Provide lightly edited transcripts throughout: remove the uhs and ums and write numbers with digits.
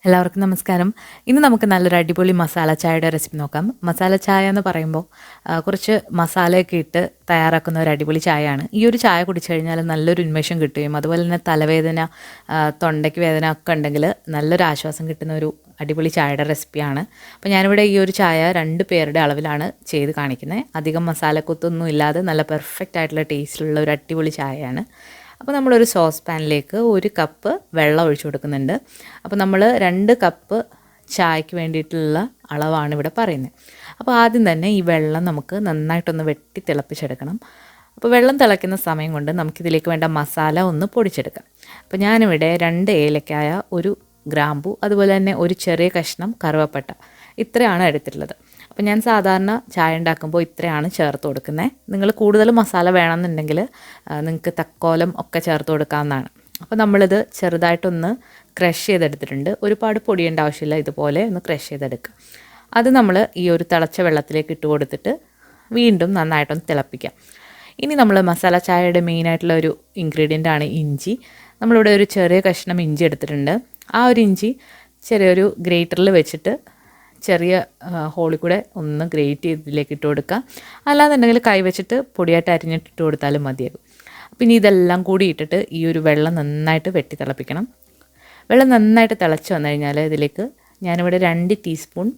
എല്ലാവർക്കും നമസ്കാരം. ഇന്ന് നമുക്ക് നല്ലൊരു അടിപൊളി മസാല ചായയുടെ റെസിപ്പി നോക്കാം. മസാല ചായ എന്ന് പറയുമ്പോൾ കുറച്ച് മസാലയൊക്കെ ഇട്ട് തയ്യാറാക്കുന്ന ഒരു അടിപൊളി ചായയാണ്. ഈ ഒരു ചായ കുടിച്ചു കഴിഞ്ഞാൽ നല്ലൊരു ഉന്മേഷം കിട്ടുകയും അതുപോലെ തന്നെ തലവേദന, തൊണ്ടയ്ക്ക് വേദന ഒക്കെ ഉണ്ടെങ്കിൽ നല്ലൊരു ആശ്വാസം കിട്ടുന്ന ഒരു അടിപൊളി ചായയുടെ റെസിപ്പിയാണ്. അപ്പോൾ ഞാനിവിടെ ഈ ഒരു ചായ 2 പേരുടെ അളവിലാണ് ചെയ്ത് കാണിക്കുന്നത്. അധികം മസാലക്കൊത്തൊന്നും ഇല്ലാതെ നല്ല പെർഫെക്റ്റ് ആയിട്ടുള്ള ടേസ്റ്റിലുള്ള ഒരു അടിപൊളി ചായയാണ്. അപ്പോൾ നമ്മളൊരു സോസ് പാനിലേക്ക് 1 കപ്പ് വെള്ളം ഒഴിച്ചു കൊടുക്കുന്നുണ്ട്. അപ്പോൾ നമ്മൾ 2 കപ്പ് ചായക്ക് വേണ്ടിയിട്ടുള്ള അളവാണ് ഇവിടെ പറയുന്നത്. അപ്പോൾ ആദ്യം തന്നെ ഈ വെള്ളം നമുക്ക് നന്നായിട്ടൊന്ന് വെട്ടി തിളപ്പിച്ചെടുക്കണം. അപ്പോൾ വെള്ളം തിളയ്ക്കുന്ന സമയം കൊണ്ട് നമുക്കിതിലേക്ക് വേണ്ട മസാല ഒന്ന് പൊടിച്ചെടുക്കാം. അപ്പോൾ ഞാനിവിടെ 2 ഏലക്കായ, 1 ഗ്രാമ്പു, അതുപോലെ തന്നെ ഒരു ചെറിയ കഷ്ണം കറുവപ്പട്ട, ഇത്രയാണ് എടുത്തിട്ടുള്ളത്. അപ്പോൾ ഞാൻ സാധാരണ ചായ ഉണ്ടാക്കുമ്പോൾ ഇത്രയാണ് ചേർത്ത് കൊടുക്കുന്നത്. നിങ്ങൾ കൂടുതൽ മസാല വേണമെന്നുണ്ടെങ്കിൽ നിങ്ങൾക്ക് തക്കോലം ഒക്കെ ചേർത്ത് കൊടുക്കാവുന്നതാണ്. അപ്പോൾ നമ്മളിത് ചെറുതായിട്ടൊന്ന് ക്രഷ് ചെയ്തെടുത്തിട്ടുണ്ട്. ഒരുപാട് പൊടിയേണ്ട ആവശ്യമില്ല, ഇതുപോലെ ഒന്ന് ക്രഷ് ചെയ്തെടുക്കുക. അത് നമ്മൾ ഈ ഒരു തിളച്ച വെള്ളത്തിലേക്ക് ഇട്ട് കൊടുത്തിട്ട് വീണ്ടും നന്നായിട്ടൊന്ന് തിളപ്പിക്കാം. ഇനി നമ്മൾ മസാല ചായയുടെ മെയിനായിട്ടുള്ള ഒരു ഇൻഗ്രീഡിയൻ്റ് ആണ് ഇഞ്ചി. നമ്മളിവിടെ ഒരു ചെറിയ കഷ്ണം ഇഞ്ചി എടുത്തിട്ടുണ്ട്. ആ ഒരു ഇഞ്ചി ചെറിയൊരു ഗ്രേറ്ററിൽ വെച്ചിട്ട് ചെറിയ ഹോളിൽ കൂടെ ഒന്ന് ഗ്രേറ്റ് ചെയ്തതിലേക്ക് ഇട്ട് കൊടുക്കുക. അല്ലാന്നുണ്ടെങ്കിൽ കൈ വെച്ചിട്ട് പൊടിയായിട്ട് അരിഞ്ഞിട്ടിട്ട് കൊടുത്താലും മതിയാകും. പിന്നെ ഇതെല്ലാം കൂടി ഇട്ടിട്ട് ഈ ഒരു വെള്ളം നന്നായിട്ട് വെട്ടി തിളപ്പിക്കണം. വെള്ളം നന്നായിട്ട് തിളച്ച് വന്നു കഴിഞ്ഞാൽ ഇതിലേക്ക് ഞാനിവിടെ 2 ടീസ്പൂൺ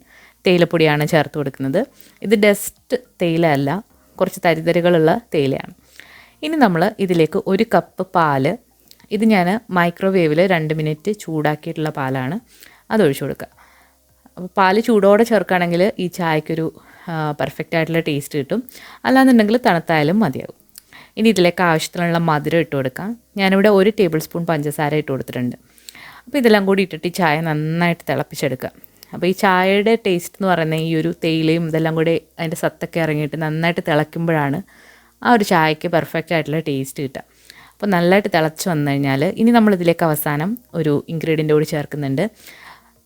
തേയിലപ്പൊടിയാണ് ചേർത്ത് കൊടുക്കുന്നത്. ഇത് ഡസ്റ്റ് തേയില അല്ല, കുറച്ച് തരിതരികളുള്ള തേയിലയാണ്. ഇനി നമ്മൾ ഇതിലേക്ക് 1 കപ്പ് പാല്, ഇത് ഞാൻ മൈക്രോവേവിൽ 2 മിനിറ്റ് ചൂടാക്കിയിട്ടുള്ള പാലാണ്, അതൊഴിച്ചു കൊടുക്കുക. അപ്പോൾ പാല് ചൂടോടെ ചേർക്കുകയാണെങ്കിൽ ഈ ചായക്കൊരു പെർഫെക്റ്റ് ആയിട്ടുള്ള ടേസ്റ്റ് കിട്ടും. അല്ലാന്നുണ്ടെങ്കിൽ തണുത്തായാലും മതിയാകും. ഇനി ഇതിലേക്ക് ആവശ്യത്തിനുള്ള മധുരം ഇട്ട് കൊടുക്കാം. ഞാനിവിടെ 1 ടേബിൾ സ്പൂൺ പഞ്ചസാര ഇട്ട് കൊടുത്തിട്ടുണ്ട്. അപ്പോൾ ഇതെല്ലാം കൂടി ഇട്ടിട്ട് ഈ ചായ നന്നായിട്ട് തിളപ്പിച്ചെടുക്കുക. അപ്പോൾ ഈ ചായയുടെ ടേസ്റ്റ് എന്ന് പറയുന്നത് ഈ ഒരു തേയിലയും ഇതെല്ലാം കൂടി അതിൻ്റെ സത്തൊക്കെ ഇറങ്ങിയിട്ട് നന്നായിട്ട് തിളയ്ക്കുമ്പോഴാണ് ആ ഒരു ചായക്ക് പെർഫെക്റ്റ് ആയിട്ടുള്ള ടേസ്റ്റ് കിട്ടുക. അപ്പോൾ നല്ലതായിട്ട് തിളച്ച് വന്നു കഴിഞ്ഞാൽ ഇനി നമ്മളിതിലേക്ക് അവസാനം ഒരു ഇൻഗ്രീഡിയൻ്റ് കൂടി ചേർക്കുന്നുണ്ട്.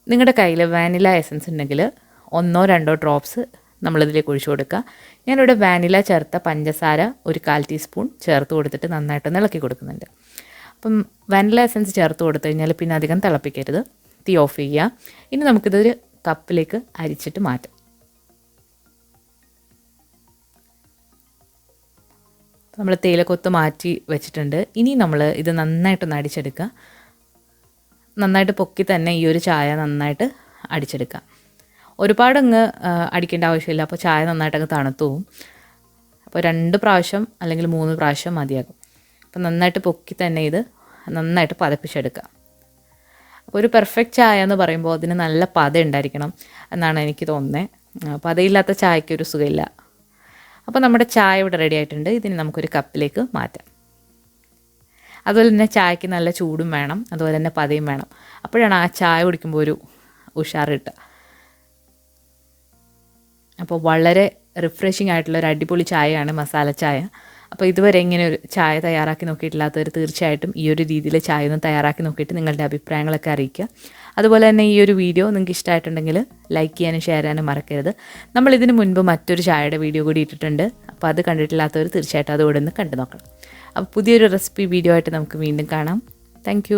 നിങ്ങളുടെ കയ്യിൽ വാനില എസൻസ് ഉണ്ടെങ്കിൽ 1-2 ഡ്രോപ്സ് നമ്മളിതിലേക്ക് ഒഴിച്ചു കൊടുക്കുക. ഞാനിവിടെ വാനില ചേർത്ത പഞ്ചസാര 1/4 ടീസ്പൂൺ ചേർത്ത് കൊടുത്തിട്ട് നന്നായിട്ടൊന്ന് ഇളക്കി കൊടുക്കുന്നുണ്ട്. അപ്പം വാനില എസൻസ് ചേർത്ത് കൊടുത്തു കഴിഞ്ഞാൽ പിന്നെ അധികം തിളപ്പിക്കരുത്, തീ ഓഫ് ചെയ്യുക. ഇനി നമുക്കിതൊരു കപ്പിലേക്ക് അരിച്ചിട്ട് മാറ്റാം. നമ്മൾ തേയിലക്കൊത്ത് മാറ്റി വെച്ചിട്ടുണ്ട്. ഇനി നമ്മൾ ഇത് നന്നായിട്ടൊന്ന് അടിച്ചെടുക്കുക. നന്നായിട്ട് പൊക്കി തന്നെ ഈ ഒരു ചായ നന്നായിട്ട് അടിച്ചെടുക്കുക. ഒരുപാടങ്ങ് അടിക്കേണ്ട ആവശ്യമില്ല, അപ്പോൾ ചായ നന്നായിട്ടങ്ങ് തണുത്തു പോവും. അപ്പോൾ 2 പ്രാവശ്യം അല്ലെങ്കിൽ 3 പ്രാവശ്യം മതിയാകും. അപ്പോൾ നന്നായിട്ട് പൊക്കി തന്നെ ഇത് നന്നായിട്ട് പതപ്പിച്ചെടുക്കുക. അപ്പോൾ ഒരു പെർഫെക്റ്റ് ചായ എന്ന് പറയുമ്പോൾ അതിന് നല്ല പത ഉണ്ടായിരിക്കണം എന്നാണ് എനിക്ക് തോന്നുന്നത്. പതയില്ലാത്ത ചായക്കൊരു സുഖമില്ല. അപ്പോൾ നമ്മുടെ ചായ ഇവിടെ റെഡി ആയിട്ടുണ്ട്. ഇതിന് നമുക്കൊരു കപ്പിലേക്ക് മാറ്റാം. അതുപോലെ തന്നെ ചായക്ക് നല്ല ചൂടും വേണം, അതുപോലെ തന്നെ പതയും വേണം. അപ്പോഴാണ് ആ ചായ കുടിക്കുമ്പോൾ ഒരു ഉഷാറ് കിട്ടുക. അപ്പോൾ വളരെ റിഫ്രഷിംഗ് ആയിട്ടുള്ള ഒരു അടിപൊളി ചായയാണ് മസാല ചായ. അപ്പോൾ ഇതുവരെ ഇങ്ങനെ ഒരു ചായ തയ്യാറാക്കി നോക്കിയിട്ടില്ലാത്തവർ തീർച്ചയായിട്ടും ഈ ഒരു രീതിയിൽ ചായ ഒന്ന് തയ്യാറാക്കി നോക്കിയിട്ട് നിങ്ങളുടെ അഭിപ്രായങ്ങളൊക്കെ അറിയിക്കുക. അതുപോലെ തന്നെ ഈ ഒരു വീഡിയോ നിങ്ങൾക്ക് ഇഷ്ടമായിട്ടുണ്ടെങ്കിൽ ലൈക്ക് ചെയ്യാനും ഷെയർ ചെയ്യാനും മറക്കരുത്. നമ്മൾ ഇതിന് മുൻപ് മറ്റൊരു ചായയുടെ വീഡിയോ കൂടി ഇട്ടിട്ടുണ്ട്. അപ്പോൾ അത് കണ്ടിട്ടില്ലാത്തവർ തീർച്ചയായിട്ടും അതുകൂടെ ഒന്ന് കണ്ടു നോക്കണം. അപ്പോൾ പുതിയൊരു റെസിപ്പി വീഡിയോ ആയിട്ട് നമുക്ക് വീണ്ടും കാണാം. താങ്ക്